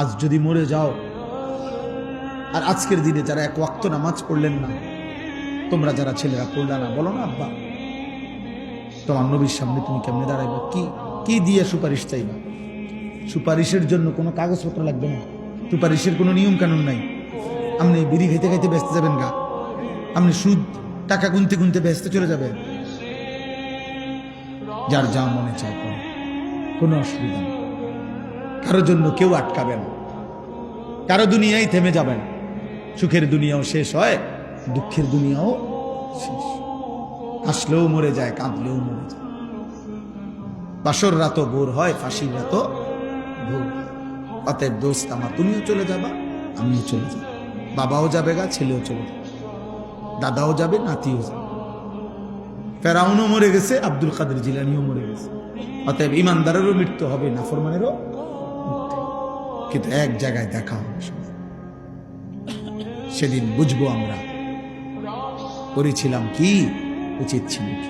আজ যদি মরে যাও, আর আজকের দিনে যারা এক ওয়াক্ত নামাজ পড়লেন না, তোমরা যারা ছেলেরা পড়লা না, বলো না আব্বা তোমার নবীর সামনে তুমি কেমনে দাঁড়াইবা, কি দিয়ে সুপারিশ চাইবা? সুপারিশের জন্য কোনো কাগজপত্র লাগবে না, সুপারিশের কোনো নিয়ম কানুন নাই। আপনি বিড়ি খাইতে খাইতে ব্যস্ত যাবেন গা, আপনি সুদ টাকা গুনতে গুনতে ব্যস্ত চলে যাবেন। যার যা মনে চায় করে, কোনো অসুবিধা নেই, কারোর জন্য কেউ আটকাবে না, কারো দুনিয়ায় থেমে যাবেন। সুখের দুনিয়াও শেষ হয়, দুঃখের দুনিয়াও শেষ। হাসলেও মরে যায়, কাঁদলেও মরে যায়। বাসর রাতও ভোর হয়, ফাঁসির রাতও ভোর। অতএব দোস্ত আমার, তুমিও চলে যাবা, আমিও চলে যাব, বাবাও যাবে গা, ছেলেও চলে যাবে, দাদাও যাবে, নাতিও যাবে। ফেরাউনও মরে গেছে, আব্দুল কাদের জিলানিও মরে গেছে। অতএব ইমানদারেরও মৃত্যু হবে, নাফরমানেরও মৃত্যু, কিন্তু এক জায়গায় দেখা হবে। সেদিন বুঝবো আমরা করেছিলাম কি, উচিত ছিল কি।